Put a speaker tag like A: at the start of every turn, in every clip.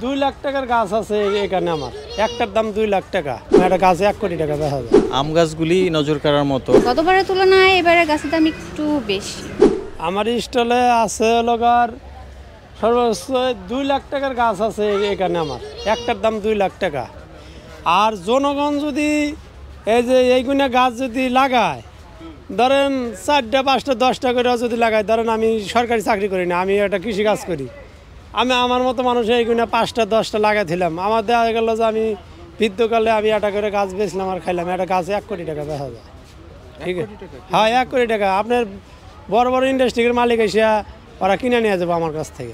A: 2 লাখ টাকার গাছ আছে এখানে আমার একটার দাম 2 লাখ টাকা একটা গাছে 1 কোটি টাকা দেখা যায়।
B: আম গাছগুলি নজর কাড়ার মতো।
C: গতবারের তুলনায় এবারে গাছের দাম একটু বেশি।
A: আমার স্টলে আছে লোকার সর্বোচ্চ 2 লাখ টাকার গাছ আছে এখানে আমার একটার দাম 2 লাখ টাকা। আর জনগণ যদি এই যে এইগুলো গাছ যদি লাগায় ধরেন 4টা 5টা 10টা করে যদি লাগায়, ধরেন আমি সরকারি চাকরি করি না, আমি একটা কৃষি কাজ করি, আমি আমার মতো মানুষ এইগুলো 5টা 10টা লাগাইছিলাম, আমার দেখা গেল যে আমি বৃদ্ধকালে আমি একটা করে গাছ বেচলাম আর খাইলাম, একটা গাছে 1 কোটি টাকা দেখা যায়। ঠিক আছে, হ্যাঁ 1 কোটি টাকা আপনার বড় বড় ইন্ডাস্ট্রির মালিক এসে ওরা কিনে নিয়ে যাবে আমার কাছ থেকে।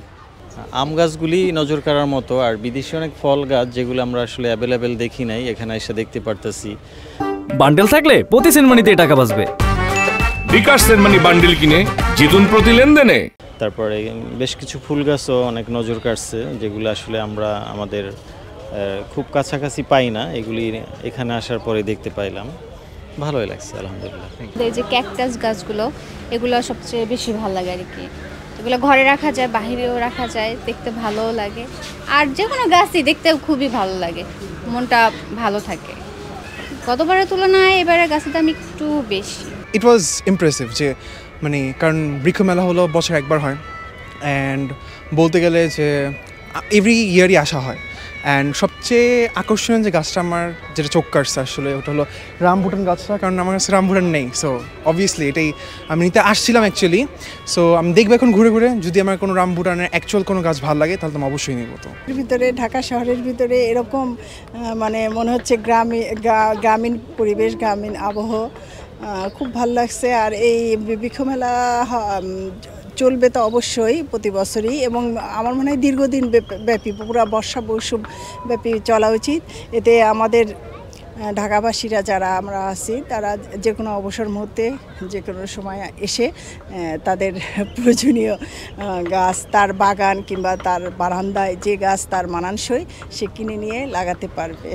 B: আম গাছগুলি নজর কাড়ার মতো। আর বিদেশি অনেক ফল গাছ যেগুলো আমরা আসলে অ্যাভেলেবেল দেখি নাই, এখানে এসে দেখতে পারতেছি।
D: বান্ডেল থাকলে প্রতি সেনমানিতে টাকা বাঁচবে।
E: বিকাশ সেনমানি বান্ডেল কিনে জিতুন প্রতি লেনদেনে।
B: তারপরে বেশ কিছু ফুল গাছও অনেক নজর কাটছে, যেগুলো আসলে আমরা আমাদের খুব কাছাকাছি পাই না, এগুলি এখানে আসার পরে দেখতে পাইলাম, ভালোই লাগছে আলহামদুলিল্লাহ।
C: এই যে ক্যাকটাস গাছগুলো, এগুলো সবচেয়ে বেশি ভালো লাগে আর কি। এগুলো ঘরে রাখা যায়, বাহিরেও রাখা যায়, দেখতে ভালোও লাগে। আর যে কোনো গাছই দেখতে খুবই ভালো লাগে, মনটা ভালো থাকে। গতবারের তুলনায় এবারে গাছের দাম একটু বেশি।
F: ইট ওয়াজ ইমপ্রেসিভ যে মানে কারণ বৃক্ষ মেলা হলো বছর একবার হয়, অ্যান্ড বলতে গেলে যে এভরি ইয়ারই আসা হয়। অ্যান্ড সবচেয়ে আকর্ষণীয় যে গাছটা আমার যেটা চোখ কাটছে আসলে ওটা হলো রামবুটান গাছটা, কারণ আমার কাছে রামবুটান নেই। সো অবভিয়াসলি এটাই আমি নিতে আসছিলাম অ্যাকচুয়ালি। সো আমি দেখবো এখন ঘুরে ঘুরে, যদি আমার কোনো রামবুটানের অ্যাকচুয়াল কোনো গাছ ভালো লাগে তাহলে তো আমি অবশ্যই নেবো। তো
G: ভিতরে ঢাকা শহরের ভিতরে এরকম মানে মনে হচ্ছে গ্রামীণ পরিবেশ, গ্রামীণ আবহাওয়া খুব ভালো লাগছে। আর এই বৃক্ষ মেলা চলবে তো অবশ্যই প্রতি বছরই, এবং আমার মনে হয় দীর্ঘদিন ব্যাপী, পুরো বর্ষা মৌসুম ব্যাপী চলা উচিত। এতে আমাদের ঢাকাবাসীরা যারা আমরা আছি তারা যে কোনো অবসর মুহূর্তে যে কোনো সময় এসে তাদের প্রয়োজনীয় গাছ, তার বাগান কিংবা তার বারান্দায় যে গাছ তার মানানসই সে কিনে নিয়ে লাগাতে পারবে।